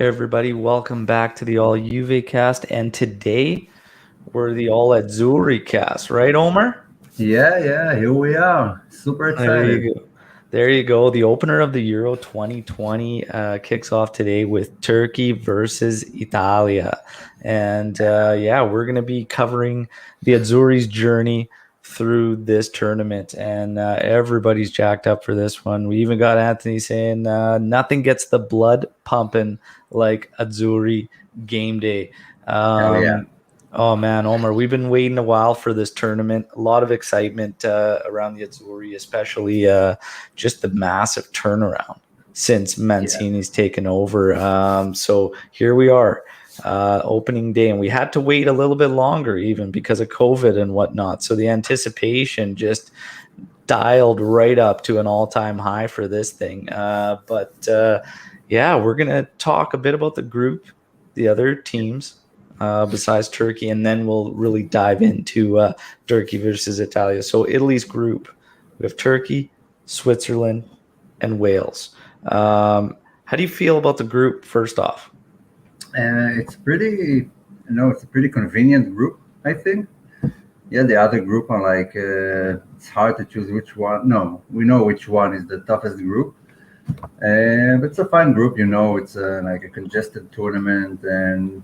everybody. Welcome back to the All Juve cast. And today we're the All Azzurri cast, right, Omar? Yeah, here we are. Super There excited. you go. There you go. The opener of the Euro 2020 kicks off today with Turkey versus Italia. And yeah, we're going to be covering the Azzurri's journey through this tournament. And everybody's jacked up for this one. We even got Anthony saying nothing gets the blood pumping like Azzurri game day. Hell yeah. Um, Oh man, Omar, we've been waiting a while for this tournament. A lot of excitement around the Azzurri, especially just the massive turnaround since Yeah. Mancini's taken over. So here we are, opening day, and we had to wait a little bit longer even because of COVID and whatnot. So the anticipation just dialed right up to an all-time high for this thing. But yeah, we're gonna talk a bit about the group, the other teams besides Turkey, and then we'll really dive into Turkey versus Italia. So Italy's group, we have Turkey, Switzerland, and Wales. How do you feel about the group first off? It's a pretty convenient group, I think. Yeah, the other group are it's hard to choose which one. No, we know which one is the toughest group. But it's a fine group, it's like a congested tournament, and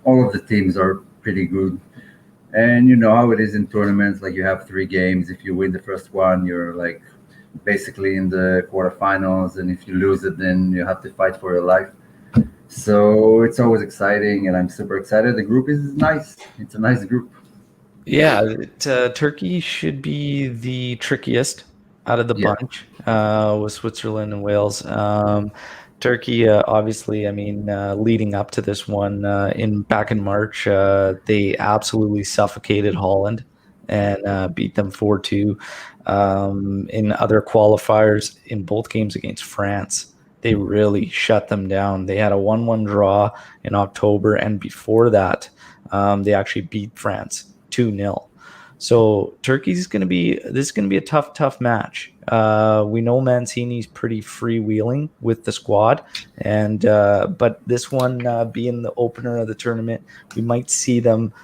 all of the teams are pretty good. And you know how it is in tournaments, like you have three games. If you win the first one, you're like basically in the quarterfinals, and if you lose it, then you have to fight for your life. So it's always exciting, and I'm super excited. The group is nice. It's a nice group. Yeah, Turkey should be the trickiest out of the Yeah, bunch with Switzerland and Wales. Turkey, obviously, I mean, leading up to this one in back in March, they absolutely suffocated Holland and beat them 4-2. In other qualifiers, in both games against France, they really shut them down. They had a 1-1 draw in October, and before that, they actually beat France 2-0. So Turkey's going to be this is going to be a tough match. We know Mancini's pretty freewheeling with the squad, and but this one being the opener of the tournament, we might see them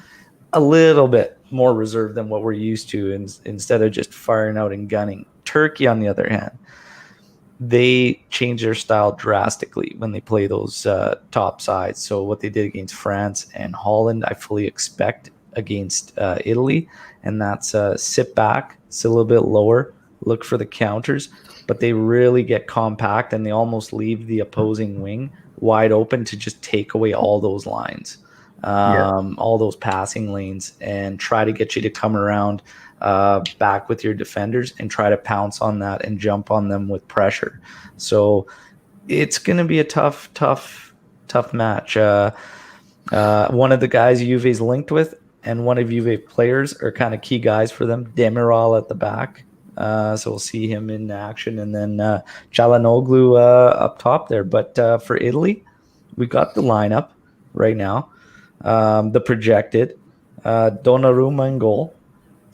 a little bit more reserved than what we're used to, instead of just firing out and gunning. Turkey, on the other hand, they change their style drastically when they play those top sides. So what they did against France and Holland, I fully expect against Italy, and that's sit back, sit a little bit lower, look for the counters, but they really get compact and they almost leave the opposing wing wide open to just take away all those lines, yeah, all those passing lanes, and try to get you to come around back with your defenders and try to pounce on that and jump on them with pressure. So it's going to be a tough match. One of the guys Juve's linked with and one of Juve players are kind of key guys for them. Demiral at the back. So we'll see him in action. And then Çalhanoğlu up top there. But for Italy, we got the lineup right now. The projected Donnarumma in goal,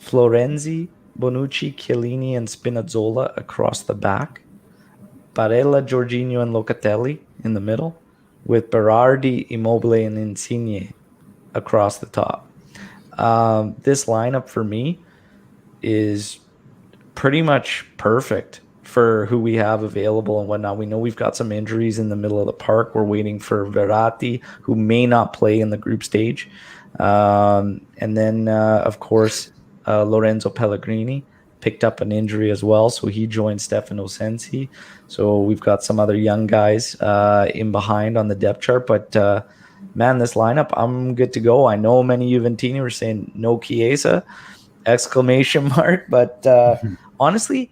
Florenzi, Bonucci, Chiellini, and Spinazzola across the back. Barella, Jorginho, and Locatelli in the middle, with Berardi, Immobile, and Insigne across the top. This lineup for me is pretty much perfect for who we have available and whatnot. We know we've got some injuries in the middle of the park. We're waiting for Verratti, who may not play in the group stage. And then, of course, Lorenzo Pellegrini picked up an injury as well, so he joined Stefano Sensi. So we've got some other young guys in behind on the depth chart, but man, this lineup, I'm good to go. I know many Juventini were saying no Chiesa, exclamation mark, but honestly,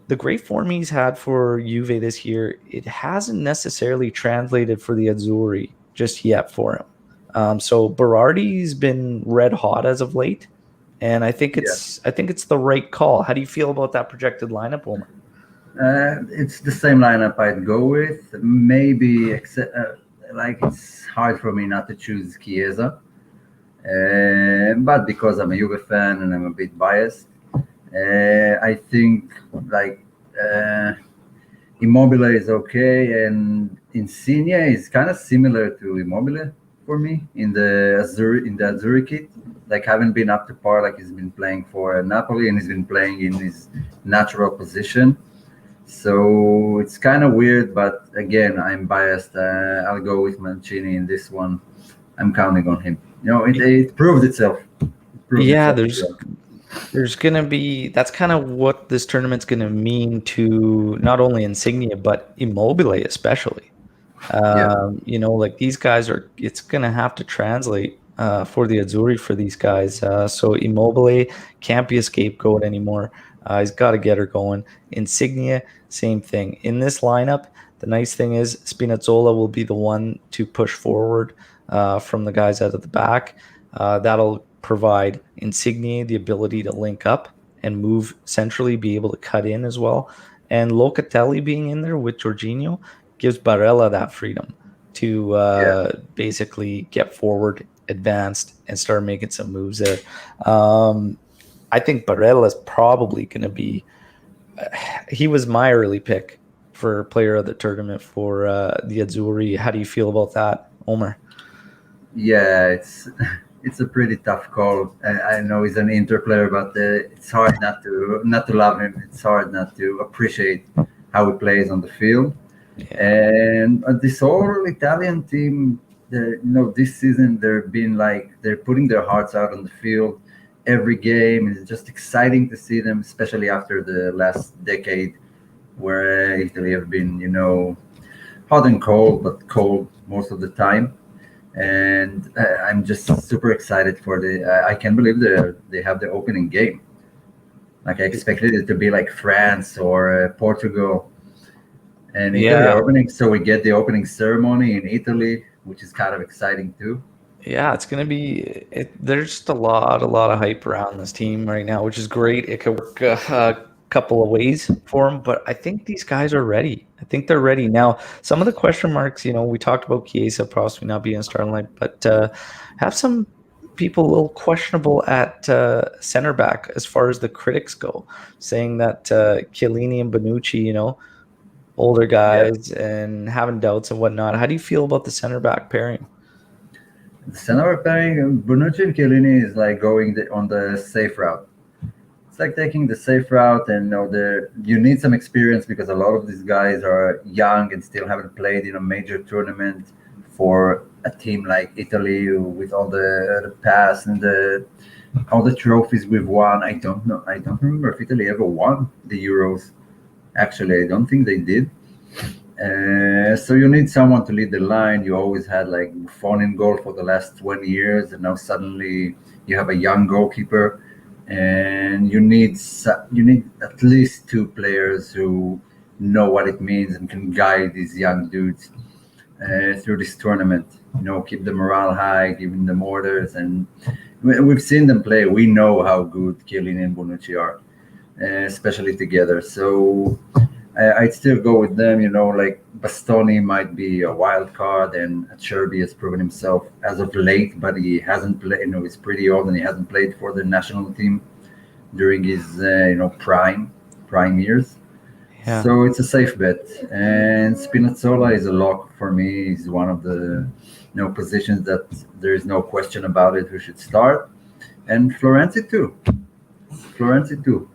the great form he's had for Juve this year, it hasn't necessarily translated for the Azzurri just yet for him. So Berardi's been red hot as of late, and yeah. I think it's the right call. How do you feel about that projected lineup, Omar? It's the same lineup I'd go with. Maybe, except like it's hard for me not to choose Chiesa, but because I'm a Juve fan and I'm a bit biased, I think like uh, Immobile is okay, and Insigne is kind of similar to Immobile for me in the Azzurri kit. Like haven't been up to par. Like he's been playing for Napoli and he's been playing in his natural position. So it's kind of weird, but again, I'm biased. I'll go with Mancini in this one. I'm counting on him. It proved itself. It proved Yeah, itself. there's gonna be that's kind of what this tournament's gonna mean to not only Insignia but Immobile especially. Yeah, Like these guys it's gonna have to translate for the Azzurri for these guys. So Immobile can't be a scapegoat anymore. He's got to get her going. Insignia, same thing. In this lineup, the nice thing is Spinazzola will be the one to push forward from the guys out of the back. That'll provide Insigne the ability to link up and move centrally, be able to cut in as well. And Locatelli being in there with Jorginho gives Barella that freedom to yeah. basically get forward, advanced, and start making some moves there. Um, I think Barella is probably going to be. He was my early pick for player of the tournament for the Azzurri. How do you feel about that, Omer? Yeah, it's a pretty tough call. I know he's an Inter player, but it's hard not to love him. It's hard not to appreciate how he plays on the field. Yeah, And this whole Italian team, this season they're putting their hearts out on the field every game. It's just exciting to see them, especially after the last decade, where Italy have been, hot and cold, but cold most of the time. And I'm just super excited for I can't believe they have the opening game. Like I expected it to be like France or Portugal and Italy yeah, opening. So we get the opening ceremony in Italy, which is kind of exciting too. yeah. It's gonna be. There's just a lot of hype around this team right now, which is great. It could work a couple of ways for them, but I think these guys are ready. I think they're ready now. Some of the question marks, we talked about Chiesa possibly not being a starting line, but have some people a little questionable at center back as far as the critics go, saying that Chiellini and Bonucci, older Yeah, guys and having doubts and whatnot. How do you feel about the center back pairing? the center pairing Bonucci and Chiellini is like going on the safe route. It's like taking the safe route, and you need some experience because a lot of these guys are young and still haven't played in a major tournament for a team like Italy with all the past and all the trophies we've won. I don't know. I don't remember if Italy ever won the Euros. Actually, I don't think they did. So you need someone to lead the line. You always had like Buffon in goal for the last 20 years, and now suddenly you have a young goalkeeper, and you need at least two players who know what it means and can guide these young dudes through this tournament. Keep the morale high, giving them orders, and we've seen them play. We know how good Chiellini and Bonucci are, especially together. So I'd still go with them. Like Bastoni might be a wild card, and Acerbi has proven himself as of late, but he hasn't played. He's pretty old, and he hasn't played for the national team during his prime years. Yeah. So it's a safe bet. And Spinazzola is a lock for me. He's one of the positions that there is no question about it who should start. And Florenzi too. Florenzi too.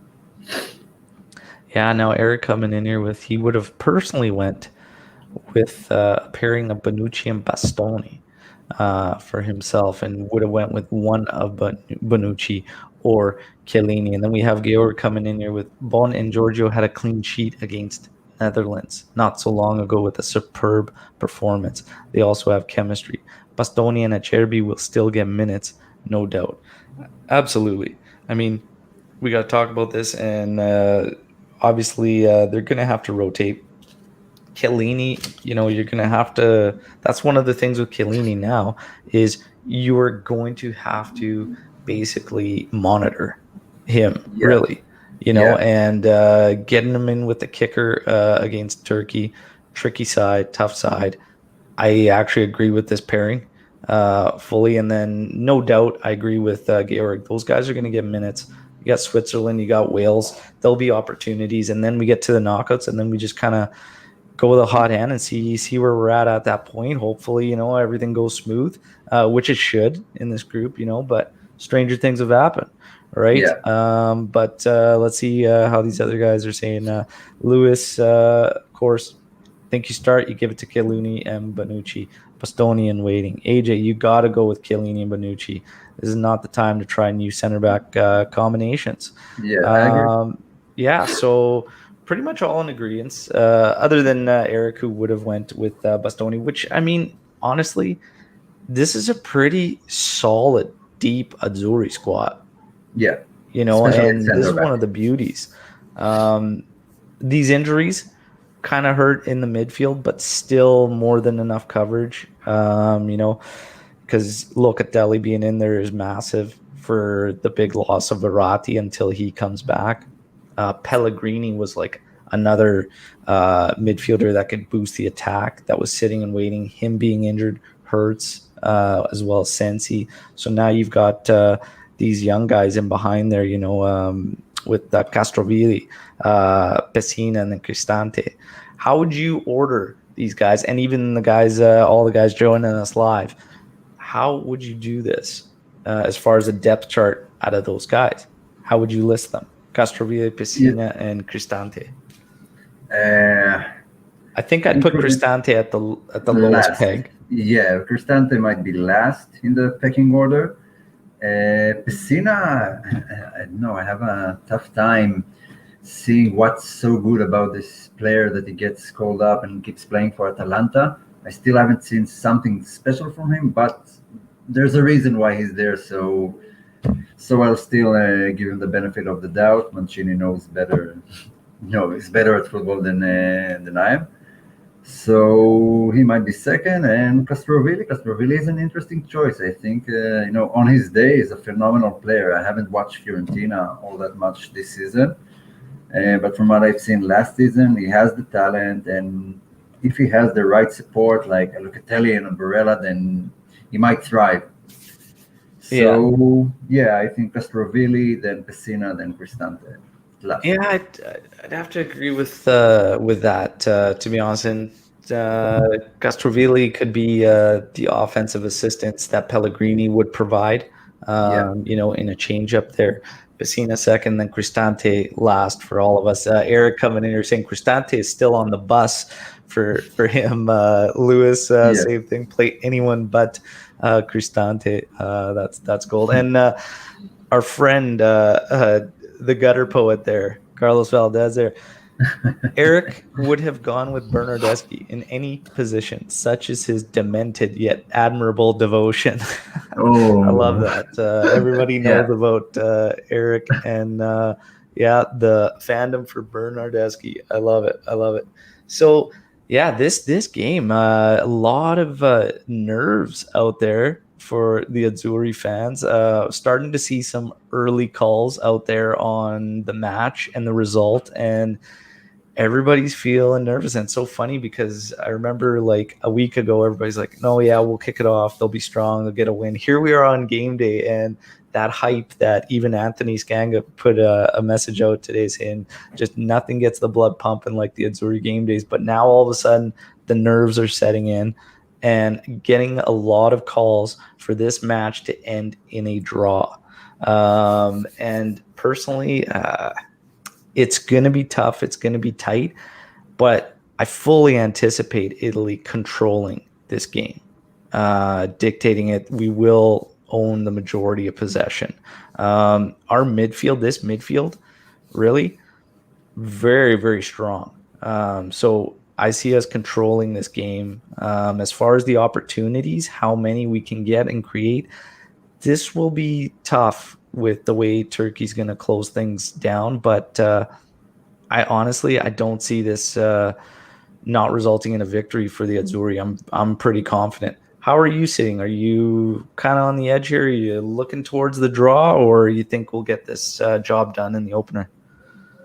Yeah, now Eric coming in here he would have personally went with pairing of Bonucci and Bastoni for himself and would have went with one of Bonucci or Chiellini. And then we have Georg coming in here with Bon and Giorgio had a clean sheet against Netherlands not so long ago with a superb performance. They also have chemistry. Bastoni and Acerbi will still get minutes, no doubt. Absolutely. I mean, we got to talk about this, and obviously they're going to have to rotate. Chiellini, you're going to have to. That's one of the things with Chiellini now is you're going to have to basically monitor him, Yeah. really, Yeah. and getting him in with the kicker against Turkey, tricky side, tough side. I actually agree with this pairing fully. And then, no doubt, I agree with Georg. Those guys are going to get minutes. You got Switzerland, you got Wales. There'll be opportunities, and then we get to the knockouts, and then we just kind of go with a hot hand and see where we're at that point. Hopefully, everything goes smooth, which it should in this group, but stranger things have happened, right? Yeah. But let's see how these other guys are saying. Lewis, of course, think you start, you give it to Chiellini and Bonucci. Bastoni and waiting. AJ, you got to go with Chiellini and Bonucci. This is not the time to try new center back combinations. Yeah, I agree. Yeah, so pretty much all in agreement, other than Eric, who would have went with Bastoni, which, I mean, honestly, this is a pretty solid, deep Azzurri squad, Yeah, especially at and this center is one back. of the beauties. These injuries kind of hurt in the midfield, but still more than enough coverage, because Locatelli being in there is massive for the big loss of Verratti until he comes back. Pellegrini was like another midfielder that could boost the attack that was sitting and waiting. Him being injured hurts, as well as Sensi. So now you've got these young guys in behind there, with Castrovilli, Pessina, and then Cristante. How would you order these guys? And even the guys, all the guys joining us live, how would you do this as far as a depth chart out of those guys? How would you list them? Castrovilli, Yeah, Pessina, and Cristante. uh, I think I'd put Cristante at the lowest last. peg. Yeah, Cristante might be last in the pecking order. Pessina, I don't know. I have a tough time seeing what's so good about this player that he gets called up and keeps playing for Atalanta. I still haven't seen something special from him, but there's a reason why he's there. So I'll still give him the benefit of the doubt. Mancini knows better. He's better at football than I am. So he might be second, and Castrovilli. Castrovilli is an interesting choice. I think on his day, he's a phenomenal player. I haven't watched Fiorentina all that much this season, but from what I've seen last season, he has the talent, and if he has the right support, like Locatelli and Barella, then he might thrive. Yeah. So yeah, I think Castrovilli, then Pessina, then Cristante. Last. Yeah, I'd have to agree with that. To be honest, and Castrovilli could be the offensive assistance that Pellegrini would provide. Yeah, In a change up there. Pessina second, then Cristante last for all of us. Eric coming in here saying Cristante is still on the bus for him. Lewis, yeah. same thing. Play anyone but Cristante. That's gold. And our friend, the gutter poet there, Carlos Valdez there. Eric would have gone with Bernardeschi in any position, such as his demented yet admirable devotion. I love Oh, that. Everybody knows yeah. about Eric, and yeah, the fandom for Bernardeschi. I love it. I love it. So yeah, this game, a lot of nerves out there for the Azzurri fans. Starting to see some early calls out there on the match and the result, and everybody's feeling nervous. And it's so funny because I remember like a week ago, everybody's like, no, yeah, we'll kick it off. They'll be strong. They'll get a win. Here we are on game day. And that hype that even Anthony Scanga put a message out today saying just nothing gets the blood pumping like the Azzurri game days. But now all of a sudden the nerves are setting in and getting a lot of calls for this match to end in a draw. And personally, it's going to be tough. It's going to be tight, but I fully anticipate Italy controlling this game, dictating it. We will own the majority of possession. Our midfield, this midfield, really very, very strong. So I see us controlling this game. As far as the opportunities, how many we can get and create, this will be tough with the way Turkey's going to close things down. But I don't see this not resulting in a victory for the Azzurri. I'm pretty confident. How are you sitting? Are you kind of on the edge here? Are you looking towards the draw, or you think we'll get this job done in the opener?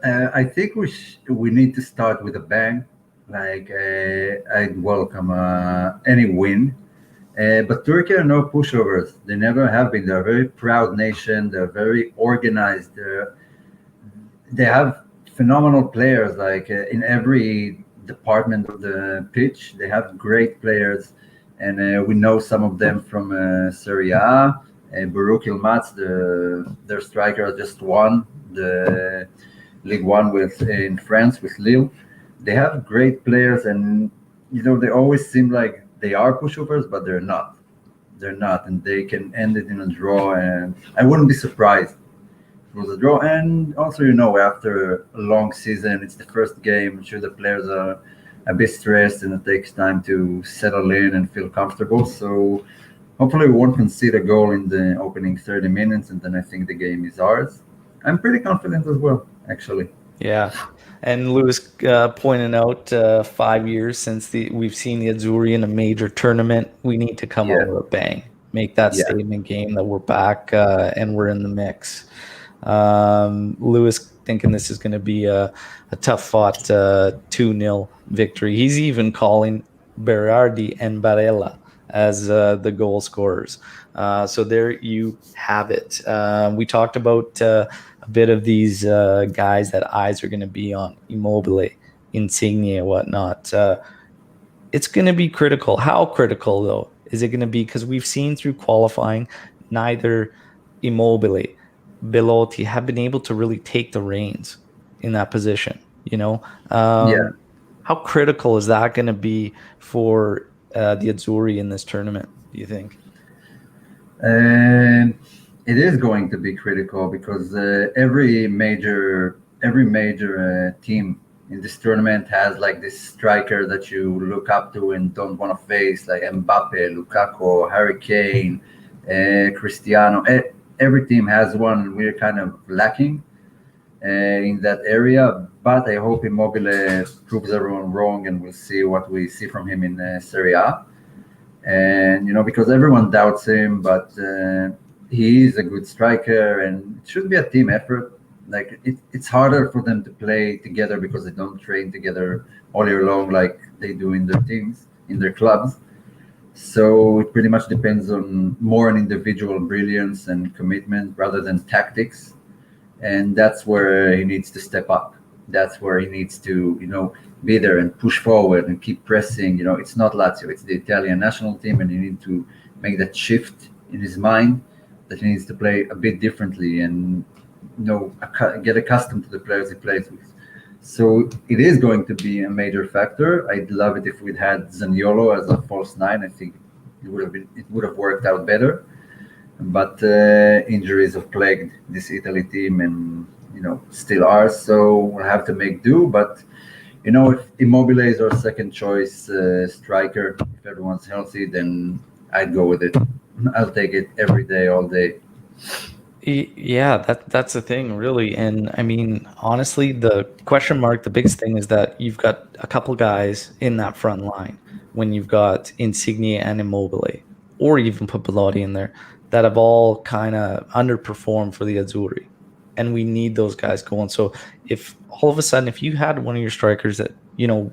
I think we need to start with a bang. Like I'd welcome any win. But Turkey are no pushovers. They never have been. They're a very proud nation. They're very organized. They have phenomenal players. Like in every department of the pitch, they have great players, and we know some of them from Serie A. Baruch Ilmaz, their striker, just won the League One with in France with Lille. They have great players, and they always seem like they are pushovers, but they're not. They're not, and they can end it in a draw. And I wouldn't be surprised if it was a draw. And also, after a long season, it's the first game. I'm sure the players are a bit stressed, and it takes time to settle in and feel comfortable. So hopefully, we won't concede a goal in the opening 30 minutes, and then I think the game is ours. I'm pretty confident as well, actually. Yeah. And Lewis pointed out 5 years since we've seen the Azzurri in a major tournament. We need to come out with a bang, make that Yeah. statement game that we're back and we're in the mix. Lewis thinking this is going to be a tough fought 2-0 victory. He's even calling Berardi and Barella as the goal scorers. So there you have it. We talked about a bit of these guys that eyes are going to be on: Immobile, Insigne, whatnot. It's going to be critical. How critical, though, is it going to be? Because we've seen through qualifying, neither Immobile, Belotti have been able to really take the reins in that position. How critical is that going to be for the Azzurri in this tournament, do you think? And it is going to be critical because every major team in this tournament has like this striker that you look up to and don't want to face, like Mbappe, Lukaku, Harry Kane, Cristiano. Every team has one. We're kind of lacking in that area, but I hope Immobile proves everyone wrong, and we'll see what we see from him in Serie A. And because everyone doubts him, but he is a good striker, and it should be a team effort. Like it's harder for them to play together because they don't train together all year long like they do in their teams, in their clubs. So it pretty much depends on more on individual brilliance and commitment rather than tactics, and that's where he needs to step up. That's where he needs to be there and push forward and keep pressing. It's not Lazio, it's the Italian national team, and you need to make that shift in his mind that he needs to play a bit differently and get accustomed to the players he plays with. So it is going to be a major factor. I'd love it if we'd had Zaniolo as a false nine. I think it would have worked out better. But injuries have plagued this Italy team, and still are. So we'll have to make do. But if Immobile is our second choice striker, if everyone's healthy, then I'd go with it. I'll take it every day, all day. Yeah, that's the thing, really. And I mean, honestly, the question mark, the biggest thing is that you've got a couple guys in that front line when you've got Insigne and Immobile, or even put Belotti in there, that have all kind of underperformed for the Azzurri. And we need those guys going. So if all of a sudden, if you had one of your strikers that,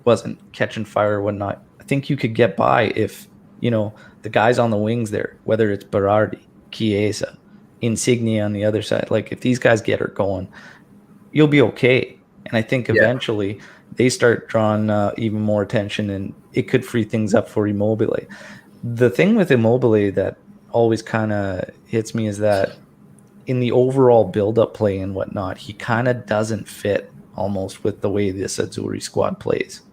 wasn't catching fire or whatnot, I think you could get by if, the guys on the wings there, whether it's Berardi, Chiesa, Insigne on the other side, like if these guys get her going, you'll be okay. And I think eventually they start drawing even more attention, and it could free things up for Immobile. The thing with Immobile that always kind of hits me is that in the overall build-up play and whatnot, he kind of doesn't fit almost with the way this Azzurri squad plays.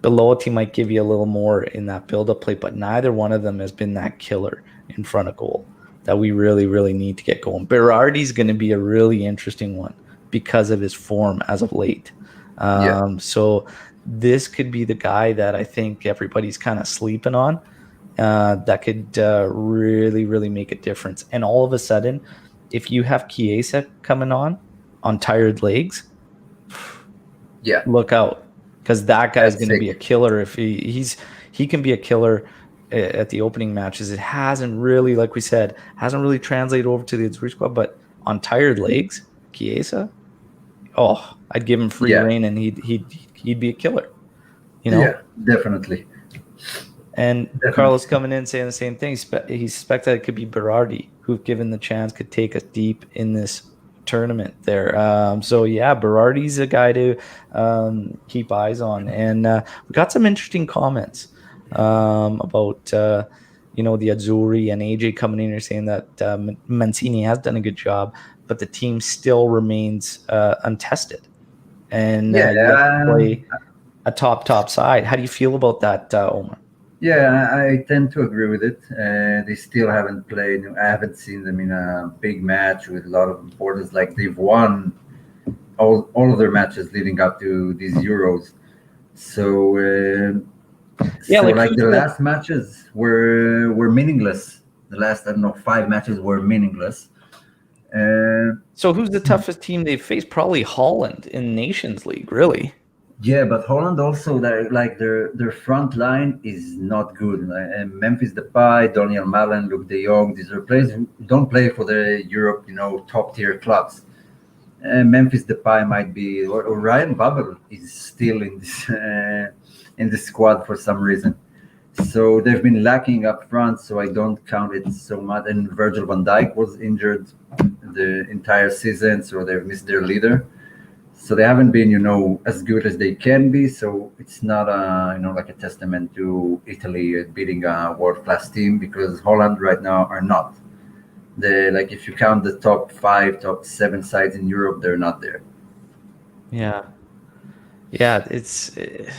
Belotti might give you a little more in that build-up play, but neither one of them has been that killer in front of goal that we really, really need to get going. Berardi's going to be a really interesting one because of his form as of late. So this could be the guy that I think everybody's kind of sleeping on. That could really, really make a difference. And all of a sudden, if you have Chiesa coming on tired legs, look out, because that guy's going to be a killer. If he can be a killer at the opening matches. It hasn't really, like we said, hasn't translated over to the Azzurri squad. But on tired legs, Chiesa, I'd give him free reign, and he'd be a killer. Yeah, definitely. And Carlos Definitely. coming in saying the same thing. He suspects that it could be Berardi, who, if given the chance, could take us deep in this tournament there. So yeah, Berardi's a guy to keep eyes on. And we got some interesting comments about the Azzurri and AJ coming in here saying that Mancini has done a good job, but the team still remains untested, and yet to Yeah, play a top side. How do you feel about that, Omar? yeah, I tend to agree with it. They still haven't played. I haven't seen them in a big match with a lot of importance. Like they've won all of their matches leading up to these Euros. So Yeah, like like who's the the last matches were meaningless. The last, I don't know, 5 matches were meaningless. Uh, so who's the toughest team they've faced? Probably Holland in Nations League, really. Yeah, but Holland also their front line is not good. And Memphis Depay, Daniel Malen, Luke De Jong, these are players who don't play for the Europe, top tier clubs. And Memphis Depay might be, or Ryan Babel is still in the squad for some reason. So they've been lacking up front, so I don't count it so much. And Virgil van Dijk was injured the entire season, so they've missed their leader. So they haven't been, as good as they can be. So it's not like a testament to Italy beating a world class team, because Holland right now are not. They, like, if you count the top 5, top 7 sides in Europe, they're not there. Yeah. Yeah, it's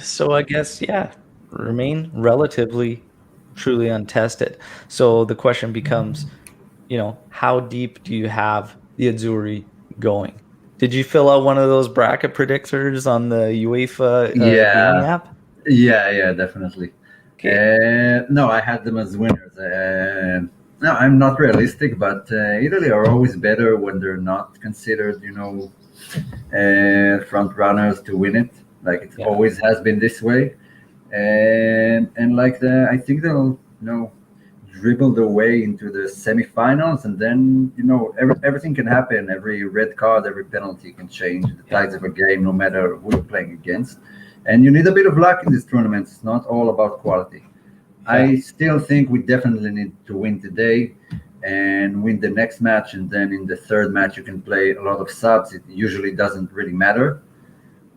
so I guess, yeah, remain relatively truly untested. So the question becomes, how deep do you have the Azzurri going? Did you fill out one of those bracket predictors on the UEFA gaming Yeah, app? yeah, definitely. Okay. No, I had them as winners. No, I'm not realistic, but Italy are always better when they're not considered, front runners to win it. Like it Yeah. always has been this way. And like I think they'll dribble their way into the semifinals, and then everything can happen. Every red card, every penalty can change the Yeah. tides of a game, no matter who you're playing against. And you need a bit of luck in these tournaments. It's not all about quality. Yeah. I still think we definitely need to win today and win the next match, and then in the third match you can play a lot of subs. It usually doesn't really matter,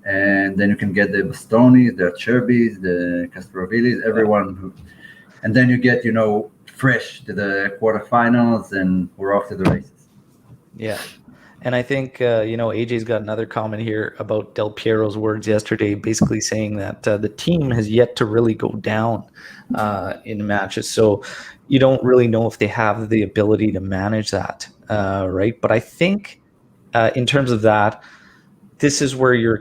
and then you can get the Bastonis, the Cherbis, the Castrovillis, Yeah. everyone who, and then you get fresh to the quarterfinals, and we're off to the races. Yeah. And I think, AJ's got another comment here about Del Piero's words yesterday, basically saying that the team has yet to really go down in matches. So you don't really know if they have the ability to manage that, right? But I think in terms of that, this is where your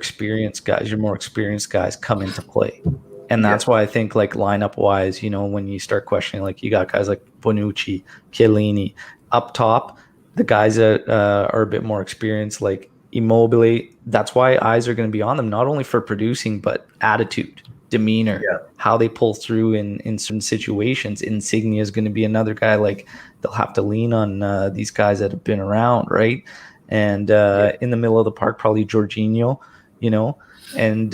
more experienced guys come into play. And Yeah, that's why I think, like, lineup wise, when you start questioning, like, you got guys like Bonucci, Chiellini up top, the guys that are a bit more experienced, like Immobile. That's why eyes are going to be on them, not only for producing, but attitude, demeanor, yeah, how they pull through in certain situations. Insignia is going to be another guy, like, they'll have to lean on these guys that have been around, right? And yeah, in the middle of the park, probably Jorginho, and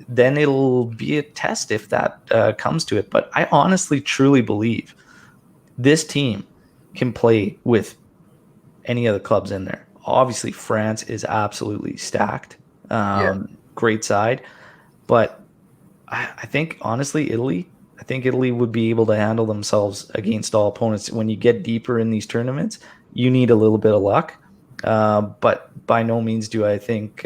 then it'll be a test if that comes to it. But I honestly, truly believe this team can play with any of the clubs in there. Obviously, France is absolutely stacked. yeah, Great side. But I think, honestly, I think Italy would be able to handle themselves against all opponents. When you get deeper in these tournaments, you need a little bit of luck. But by no means do I think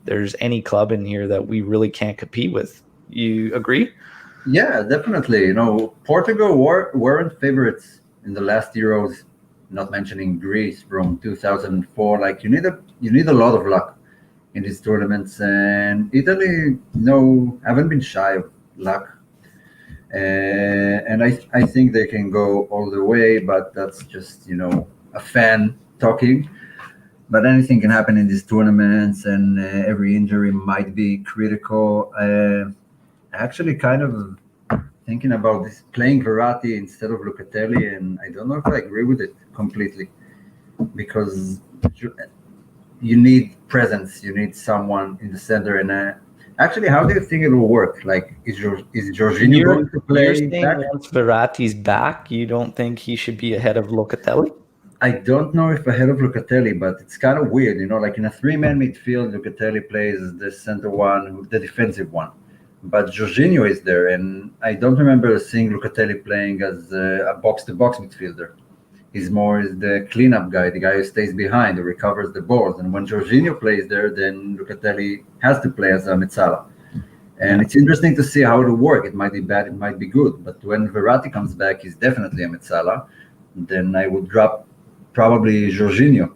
there's any club in here that we really can't compete with. You agree? yeah. Definitely. Portugal weren't favorites in the last Euros. Not mentioning Greece from 2004. Like you need a lot of luck in these tournaments, and Italy, no, haven't been shy of luck. And I think they can go all the way, but that's just a fan talking. But anything can happen in these tournaments, and every injury might be critical. Actually, kind of thinking about this playing Verratti instead of Locatelli, and I don't know if I agree with it completely, because you need presence, you need someone in the center, and Actually, how do you think it will work? Like, is Jorginho You're going to you're play saying back? once Verratti's back, you don't think he should be ahead of Locatelli? I don't know if ahead of Locatelli, but it's kind of weird, like in a three-man midfield, Locatelli plays the center one, the defensive one, but Jorginho is there, and I don't remember seeing Locatelli playing as a box-to-box midfielder. He's more is the cleanup guy, the guy who stays behind, who recovers the balls. And when Jorginho plays there, then Locatelli has to play as a Mezzala. And Yeah. it's interesting to see how it will work. It might be bad, it might be good. But when Verratti comes back, he's definitely a Mezzala. Then I would drop probably Jorginho,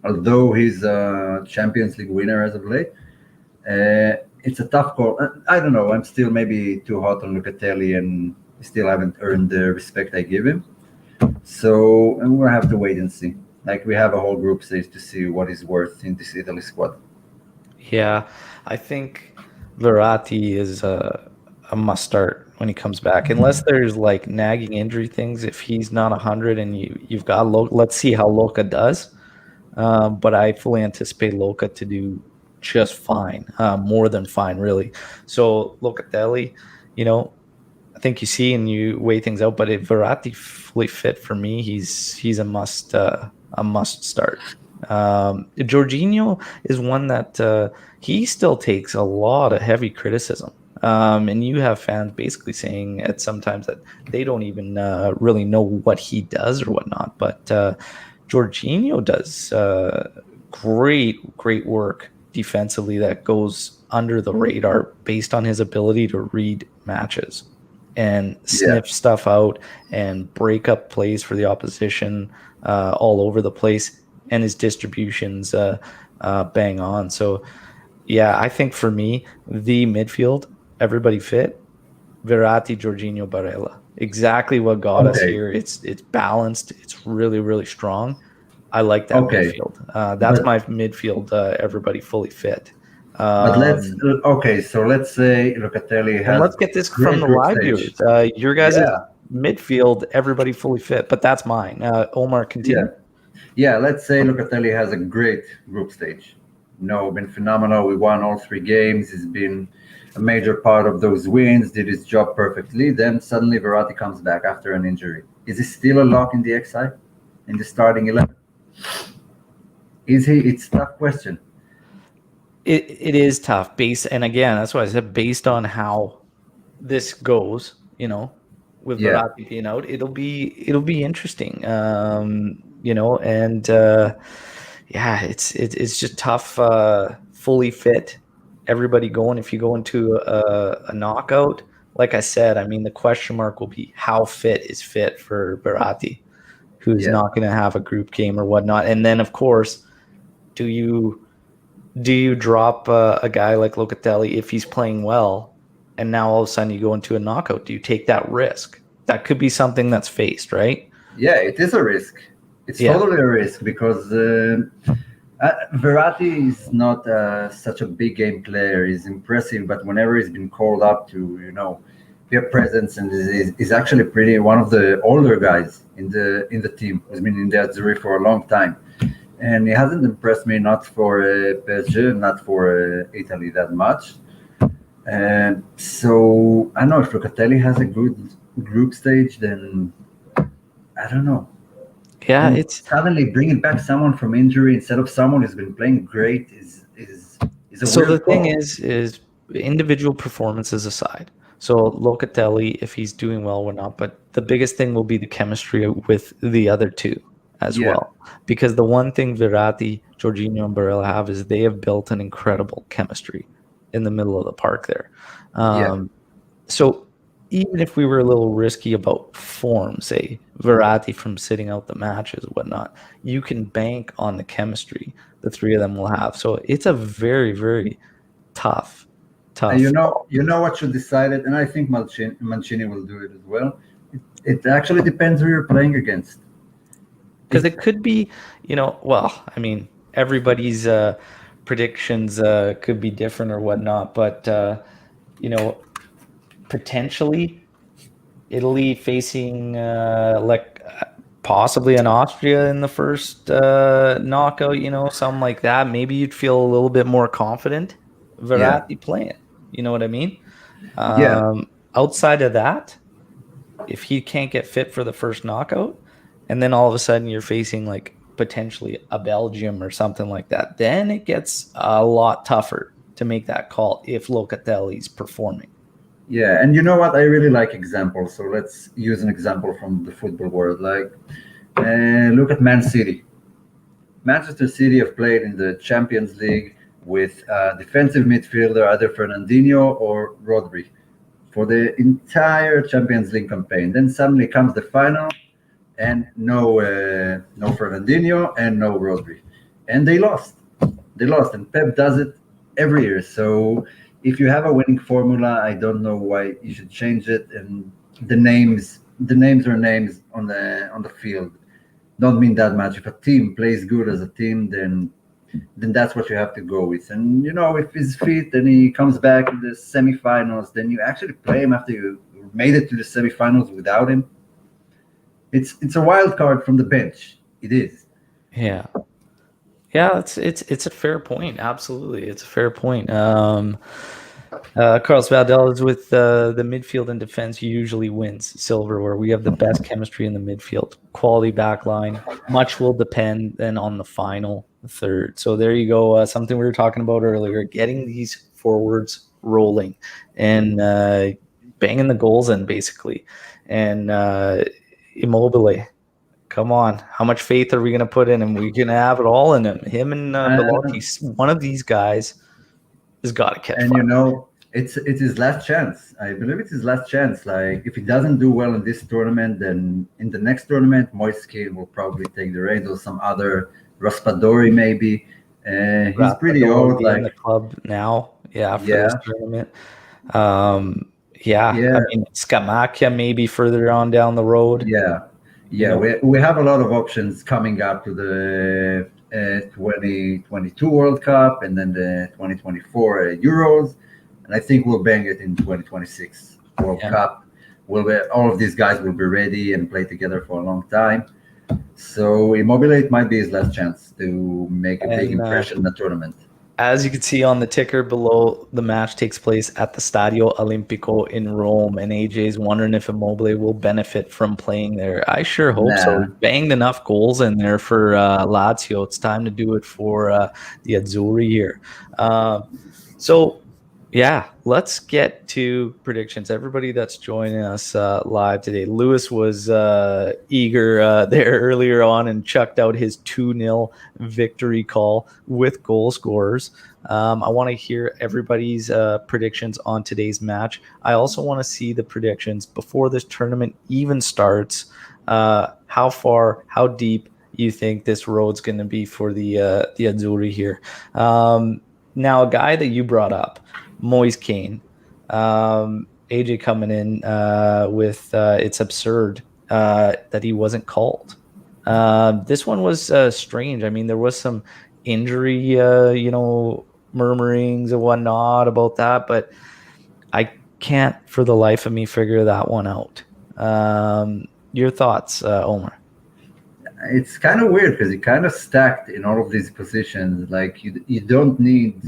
although he's a Champions League winner as of late. It's a tough call. I don't know. I'm still maybe too hot on Locatelli and still haven't earned the respect I give him. So and we'll have to wait and see. Like we have a whole group stage to see what is worth in this Italy squad. Yeah, I think Verratti is a must start when he comes back, unless there's like nagging injury things. If he's not 100 and you've got let's see how Loca does. But I fully anticipate Loca to do just fine, more than fine, really. So Locatelli, you know, I think you see and you weigh things out. But if Verratti fully fit for me, he's a must start. Jorginho is one that he still takes a lot of heavy criticism. And you have fans basically saying at sometimes that they don't even really know what he does or whatnot. But Jorginho does great work defensively that goes under the radar based on his ability to read matches and sniff stuff out and break up plays for the opposition all over the place, and his distributions bang on. So, yeah, I think for me, the midfield, everybody fit, Verratti, Jorginho, Barella. Exactly what got us Okay. here. It's balanced. It's really strong. I like that Okay. midfield. That's But my midfield. Everybody fully fit. but let's Um, okay. So let's say Locatelli and has let's get this from great the group live stage. viewers. Your guys' Yeah. midfield, everybody fully fit, but that's mine. Omar, Yeah. continue. Yeah. Let's say Locatelli has a great group stage. Been phenomenal. We won all three games. He's been a major part of those wins. Did his job perfectly. Then suddenly Verratti comes back after an injury. Is he still a lock in the XI in the starting 11? Is he? It's a tough question. It is tough. And again, that's why I said based on how this goes, with Yeah. Verratti being out, it'll be interesting. And yeah, it's just tough. Fully fit, everybody going. If you go into a knockout, like I said, I mean the question mark will be how fit is fit for Verratti, who's Yeah. not going to have a group game or whatnot. And then of course, do you drop a guy like Locatelli if he's playing well, and now all of a sudden you go into a knockout? Do you take that risk? That could be something that's faced, right? Yeah, it is a risk. It's Yeah. totally a risk because Verratti is not such a big game player. He's impressive, but whenever he's been called up to, be a presence, and is actually pretty one of the older guys in the team. He's been in the Azzurri for a long time, and he hasn't impressed me not for PSG, not for Italy that much. And so I don't know if Locatelli has a good group stage, then I don't know. Yeah, And it's suddenly bringing back someone from injury instead of someone who's been playing great is a so the weird thing call. is individual performances aside. So Locatelli, if he's doing well or not, but the biggest thing will be the chemistry with the other two as Yeah, well. Because the one thing Verratti, Jorginho, and Barella have is they have built an incredible chemistry in the middle of the park there. yeah, So even if we were a little risky about form, say Verratti from sitting out the matches and whatnot, you can bank on the chemistry the three of them will have. So it's a very tough, and tough call. you know what should decide it, and I think Mancini will do it as well. It actually depends who you're playing against. Because If it could be, well, I mean, everybody's predictions could be different or whatnot, but you know, potentially Italy facing possibly an Austria in the first knockout, something like that. Maybe you'd feel a little bit more confident yeah, Verratti playing. You know what I mean? Yeah, Outside of that, if he can't get fit for the first knockout, and then all of a sudden you're facing like potentially a Belgium or something like that, then it gets a lot tougher to make that call if Locatelli's performing. yeah. And you know what? I really like examples. So let's use an example from the football world. Like, look at Man City. Manchester City have played in the Champions League with defensive midfielder either Fernandinho or Rodri for the entire Champions League campaign. Then suddenly comes the final, and no Fernandinho and no Rodri, and they lost. They lost, and Pep does it every year. So if you have a winning formula, I don't know why you should change it. And the names are names on the field. Don't mean that much. If a team plays good as a team, then that's what you have to go with. And if he's fit and he comes back in the semifinals, then you actually play him after you made it to the semifinals without him. It's a wild card from the bench. It is. Yeah. Yeah, it's a fair point. Absolutely. It's a fair point. Carlos Valdelis with the midfield and defense usually wins silverware. We have the best chemistry in the midfield, quality back line. Much will depend then on the final third. So there you go. Something we were talking about earlier, getting these forwards rolling and banging the goals in basically. And Immobile, come on. How much faith are we going to put in him? We're going to have it all in him. Him and Belotti, one of these guys has got to catch and fire. it's his last chance. I believe it's his last chance. Like if he doesn't do well in this tournament, then in the next tournament, Moiskin will probably take the reins, or some other Raspadori maybe. He's pretty Raspadori old. be in Like the club now, yeah, for this yeah, tournament. Yeah, I yeah, mean Scamacca maybe further on down the road. yeah, You yeah. know, We have a lot of options coming up to the 2022 World Cup and then the 2024 Euros, and I think we'll bang it in 2026 World yeah. Cup. All of these guys will be ready and play together for a long time. So Immobile might be his last chance to make a big And impression in the tournament. as you can see on the ticker below, the match takes place at the Stadio Olimpico in Rome, and AJ is wondering if Immobile will benefit from playing there. I sure hope so. Nah, He banged enough goals in there for Lazio. It's time to do it for the Azzurri here. So yeah, let's get to predictions. Everybody that's joining us live today. Lewis was eager there earlier on and chucked out his 2-0 victory call with goal scorers. I want to hear everybody's predictions on today's match. I also want to see the predictions before this tournament even starts. How far, how deep you think this road's going to be for the Azzurri here. Now, a guy that you brought up, Moise Kane. AJ coming in with it's absurd that he wasn't called. This one was strange. I mean, there was some injury, murmurings and whatnot about that, but I can't for the life of me figure that one out. Your thoughts, Omar? it's kind of weird because he kind of stacked in all of these positions. Like you don't need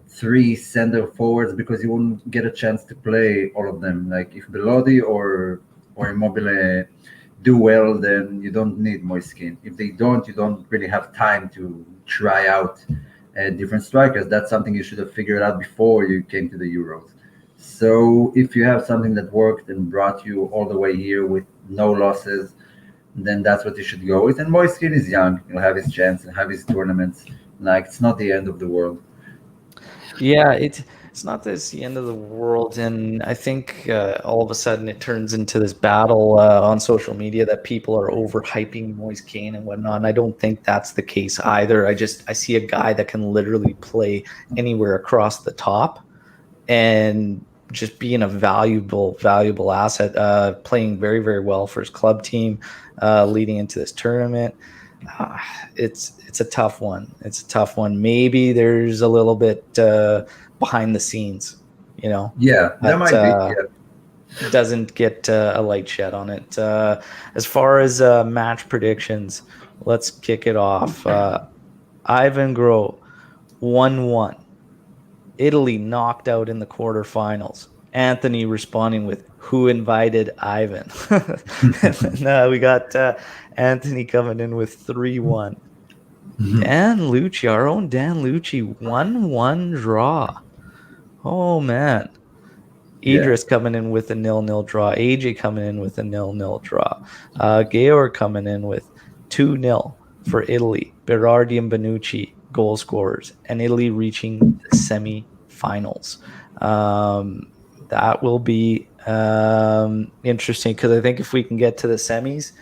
three center forwards because you won't get a chance to play all of them. Like if Belodi or Immobile do well, then you don't need Moiskin. If they don't, you don't really have time to try out different strikers. That's something you should have figured out before you came to the Euros. So if you have something that worked and brought you all the way here with no losses, then that's what you should go with. And Moiskin is young; he'll have his chance and have his tournaments. Like it's not the end of the world. Yeah, it's not this the end of the world, and I think all of a sudden it turns into this battle on social media that people are overhyping Moise Kane and whatnot. And I don't think that's the case either. I see a guy that can literally play anywhere across the top and just being a valuable asset, playing very, very well for his club team, leading into this tournament. Uh, it's a tough one. It's a tough one. Maybe there's a little bit behind the scenes, Yeah, that that might be. Yeah. doesn't get a light shed on it. As far as match predictions, let's kick it off. Ivan Groh, 1-1. Italy knocked out in the quarterfinals. Anthony responding with, "Who invited Ivan?" No, we got Anthony coming in with 3-1. Dan Lucci, our own Dan Lucci, 1-1 draw. Oh, man. Yeah. Idris coming in with a 0-0 draw. AJ coming in with a 0-0 draw. Georg coming in with 2-0 for Italy. Berardi and Bonucci goal scorers, and Italy reaching the semi-finals. That will be interesting because I think if we can get to the semis,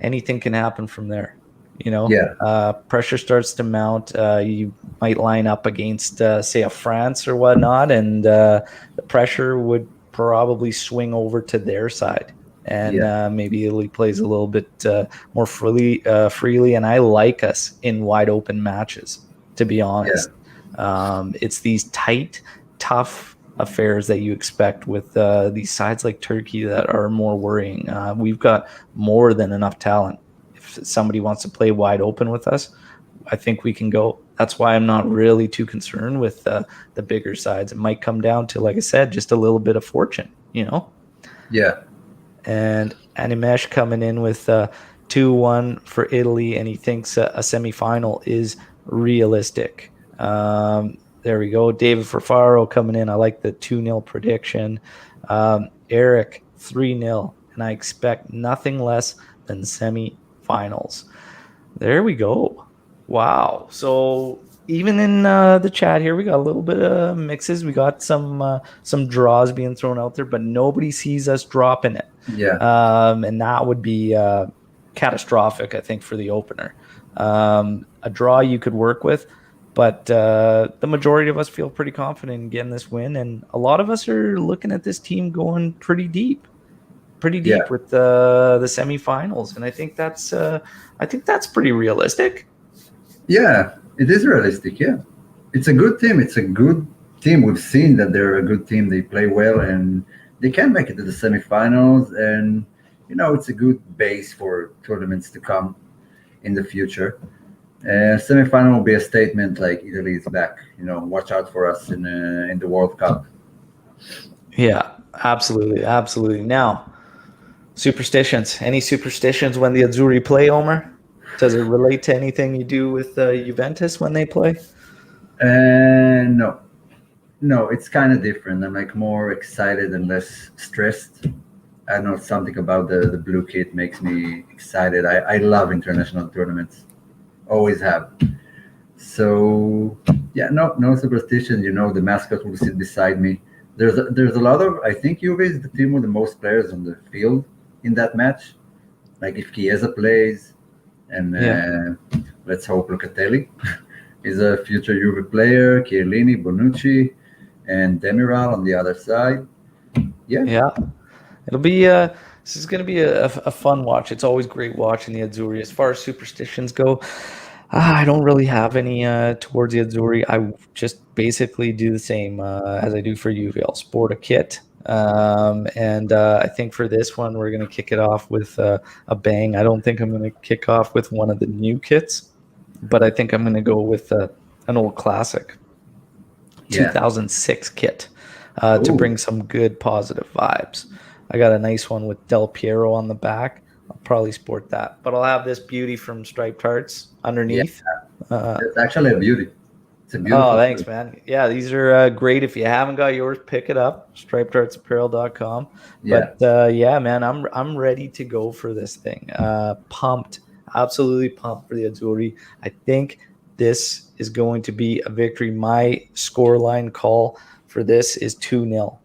anything can happen from there. Yeah. Pressure starts to mount. You might line up against, say, a France or whatnot, and the pressure would probably swing over to their side. And Yeah. maybe Italy plays a little bit more freely. And I like us in wide open matches, to be honest. It's these tight, tough affairs that you expect with these sides like Turkey that are more worrying. We've got more than enough talent. If somebody wants to play wide open with us, I think we can go. That's why I'm not really too concerned with the bigger sides. It might come down to, like I said, just a little bit of fortune, Yeah. And Animesh coming in with 2-1 for Italy, and he thinks a semifinal is realistic. There we go. David Ferfaro coming in. I like the 2-0 prediction. Eric, 3-0, and I expect nothing less than semifinals. There we go. Wow. So even in the chat here, we got a little bit of mixes. We got some draws being thrown out there, but nobody sees us dropping it. Yeah. And that would be catastrophic, I think, for the opener. A draw you could work with, but the majority of us feel pretty confident in getting this win, and a lot of us are looking at this team going pretty deep with the semifinals, and I think that's pretty realistic. Yeah, it is realistic. Yeah, it's a good team. It's a good team. We've seen that they're a good team. They play well, and they can make it to the semifinals. And it's a good base for tournaments to come in the future. Semifinal will be a statement like Italy is back. Watch out for us in the World Cup. Yeah, absolutely. Now, superstitions. Any superstitions when the Azzurri play, Omer? Does it relate to anything you do with Juventus when they play? No, it's kind of different. I'm like more excited and less stressed. I know something about the blue kit makes me excited. I love international tournaments, always have. So yeah, no superstition. The mascot will sit beside me. There's a lot of, I think Juve is the team with the most players on the field in that match. Like if Chiesa plays, and let's hope Locatelli is a future Juve player, Chiellini, Bonucci, and Demiral on the other side. Yeah. It'll be this is going to be a fun watch. It's always great watching the Azzurri. As far as superstitions go, I don't really have any towards the Azzurri. I just basically do the same as I do for Juve. I'll sport a kit. And I think for this one, we're going to kick it off with a bang. I don't think I'm going to kick off with one of the new kits, but I think I'm going to go with an old classic 2006 kit to bring some good positive vibes. I got a nice one with Del Piero on the back. I'll probably sport that, but I'll have this beauty from Striped Hearts underneath. It's actually a beauty. It's a beautiful. Oh, thanks, man. Yeah, these are great. If you haven't got yours, pick it up. StripedHeartsApparel.com. But yeah, man, I'm ready to go for this thing. Pumped, absolutely pumped for the Azzurri. I think this is going to be a victory. My scoreline call for this is 2-0.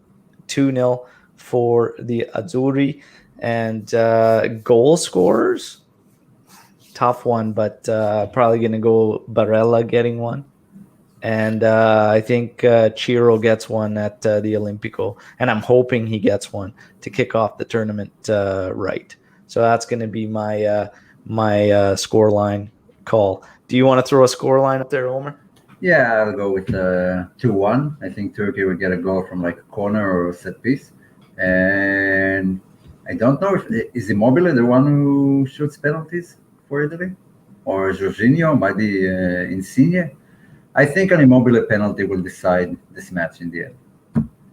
2-0 for the Azzurri. And goal scorers, tough one, but probably going to go Barella getting one. And I think Ciro gets one at the Olimpico. And I'm hoping he gets one to kick off the tournament right. So that's going to be my scoreline call. Do you want to throw a scoreline up there, Omer? Yeah, I'll go with 2-1. I think Turkey will get a goal from like a corner or a set piece. And I don't know if is Immobile the one who shoots penalties for Italy, or Jorginho, maybe Insigne. I think an Immobile penalty will decide this match in the end.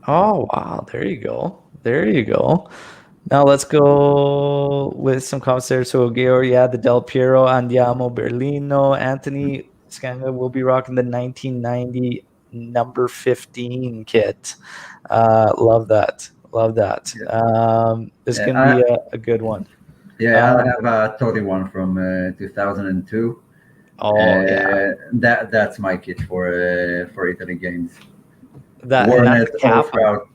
Oh, wow. There you go. There you go. Now let's go with some comments there. So, Georg, yeah, the Del Piero, Andiamo, Berlino, Anthony Scanga will be rocking the 1990 number 15 kit. Love that. Love that. This Yeah, can be a good one. yeah, I have a Totti one from 2002. Oh, yeah. That's my kit for Italy games. And Worn that's it a all capo.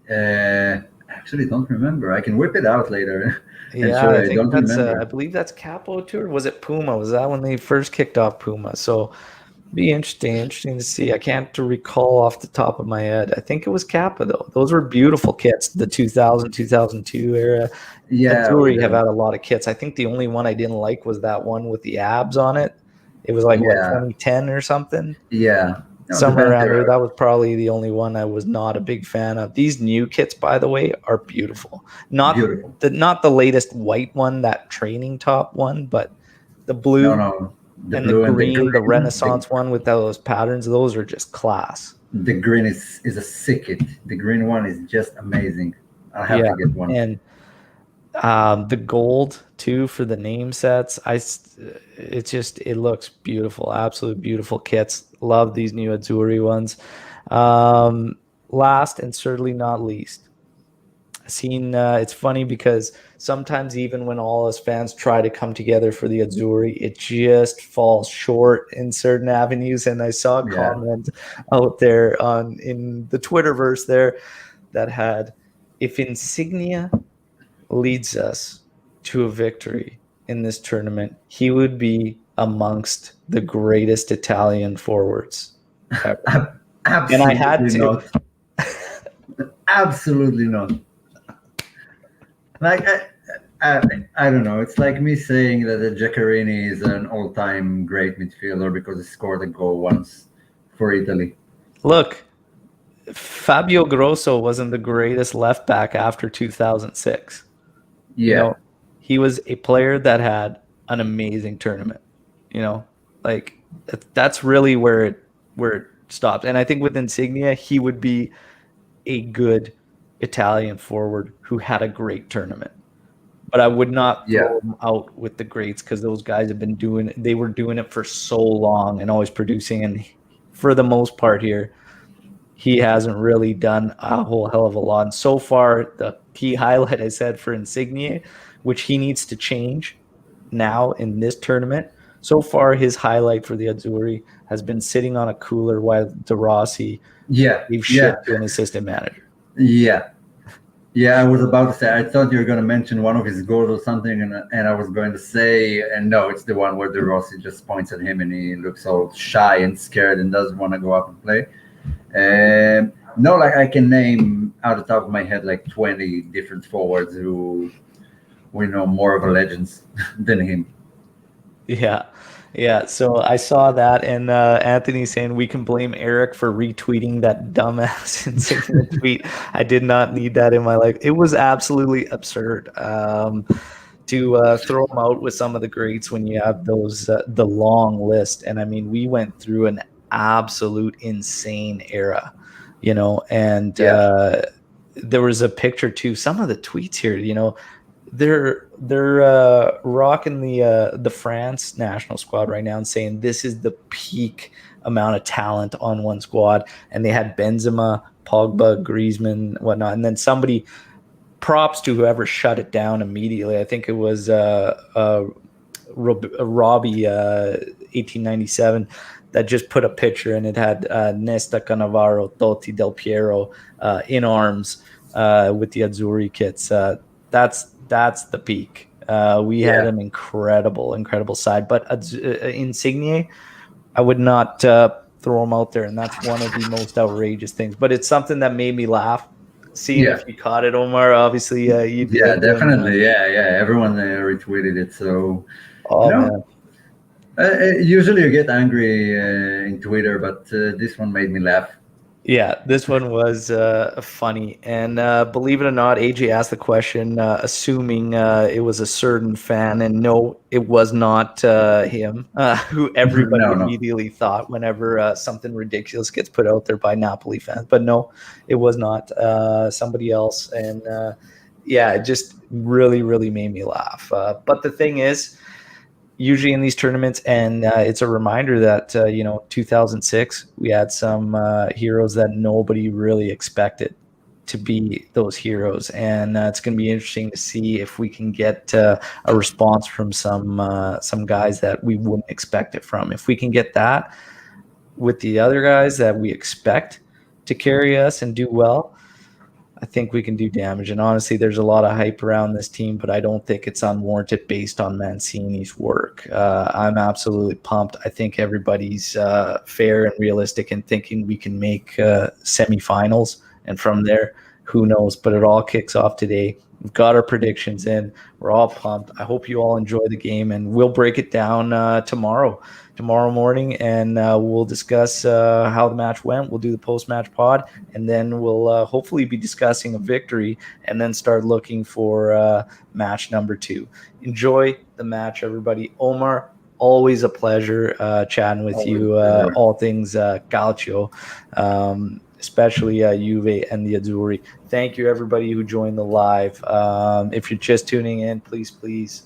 throughout. Actually, don't remember. I can whip it out later and Yeah, show I you. I think don't that's I remember. believe that's Capo Tour. Was it Puma? Was that when they first kicked off Puma? So be interesting to see. I can't recall off the top of my head. I think it was Kappa though. Those were beautiful kits, the 2000, 2002 era. Yeah, with Azzurri have the had a lot of kits. I think the only one I didn't like was that one with the abs on it. It was like what, yeah, 2010 or something? yeah. No, the Somewhere band around there. there. That was probably the only one I was not a big fan of. These new kits, by the way, are beautiful. Beautiful. Not the latest white one, that training top one, but the No, blue no, the and the blue and the green, the green. Renaissance one with those patterns, those are just class. The green is a sick kit. The green one is just amazing. I'll have Yeah, to get one. and the gold too for the name sets. It looks beautiful, absolute beautiful kits. Love these new Azzurri ones. Last and certainly not least, it's funny because sometimes even when all us fans try to come together for the Azzurri, it just falls short in certain avenues. And I saw a Yeah, comment out there in the Twitterverse there that had, if Insignia leads us to a victory in this tournament, he would be amongst the greatest Italian forwards ever. And I had absolutely to. not. Absolutely not. Like I don't know. It's like me saying that the Giaccherini is an all-time great midfielder because he scored a goal once for Italy. Look, Fabio Grosso wasn't the greatest left back after 2006. You Yeah, know, he was a player that had an amazing tournament. You know, like that's really where it stopped. And I think with Insignia, he would be a good Italian forward who had a great tournament. But I would not yeah, throw him out with the greats because those guys they were doing it for so long and always producing. And for the most part here, he hasn't really done a whole hell of a lot. And so far, the key highlight I said for Insigne, which he needs to change now in this tournament. So far, his highlight for the Azzurri has been sitting on a cooler while De Rossi yeah, gave yeah, shit to an assistant manager. yeah. Yeah, I was about to say. I thought you were going to mention one of his goals or something, and I was going to say, and no, it's the one where De Rossi just points at him and he looks all shy and scared and doesn't want to go up and play. No, like I can name out the top of my head like 20 different forwards who we know more of a legends than him. Yeah. Yeah. So I saw that, and Anthony saying we can blame Eric for retweeting that dumbass Insignia tweet. I did not need that in my life. It was absolutely absurd to throw him out with some of the greats when you have the long list. And I mean, we went through an absolute insane era, and Yeah, there was a picture too. Some of the tweets here, they're rocking the France national squad right now and saying this is the peak amount of talent on one squad, and they had Benzema, Pogba, Griezmann, whatnot, and then somebody, props to whoever shut it down immediately. I think it was Robbie 1897 that just put a picture, and it had Nesta, Cannavaro, Totti, Del Piero in arms with the Azzurri kits. That's the peak. We had yeah, an incredible side, but Insigne, I would not throw him out there, and that's one of the most outrageous things. But it's something that made me laugh. Seeing yeah, if you caught it, Omar. Obviously, you yeah, did. And, definitely. Yeah. Everyone retweeted it. So, you oh know, man, usually you get angry in Twitter, but this one made me laugh. Yeah, this one was funny. And believe it or not, AJ asked the question, assuming it was a certain fan. And no, it was not him, who everybody No, no. immediately thought whenever something ridiculous gets put out there by Napoli fans. But no, it was not somebody else. And yeah, it just really, really made me laugh. But the thing is, usually in these tournaments, and it's a reminder that 2006 we had some heroes that nobody really expected to be those heroes, and it's going to be interesting to see if we can get a response from some guys that we wouldn't expect it from. If we can get that with the other guys that we expect to carry us and do well, I think we can do damage. And honestly, there's a lot of hype around this team, but I don't think it's unwarranted based on Mancini's work. I'm absolutely pumped. I think everybody's fair and realistic in thinking we can make semifinals. And from there, who knows? But it all kicks off today. We've got our predictions in. We're all pumped. I hope you all enjoy the game, and we'll break it down tomorrow morning, and we'll discuss how the match went. We'll do the post-match pod, and then we'll hopefully be discussing a victory, and then start looking for match number 2. Enjoy the match, everybody. Omar, always a pleasure chatting with you, all things Calcio, especially Juve and the Azzurri. Thank you, everybody who joined the live. If you're just tuning in, please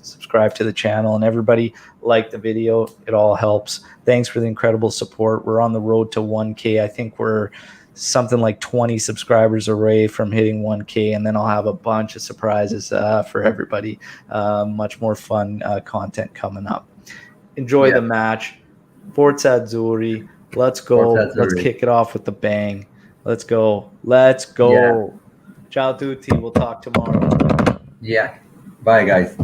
subscribe to the channel. And everybody, like the video. It all helps. Thanks for the incredible support. We're on the road to 1K. I think we're something like 20 subscribers away from hitting 1K. And then I'll have a bunch of surprises for everybody. Much more fun content coming up. Enjoy the match. Forza Azzurri. Let's go. Let's kick it off with the bang. Let's go. Yeah. Ciao tutti. We'll talk tomorrow. Yeah. Bye, guys.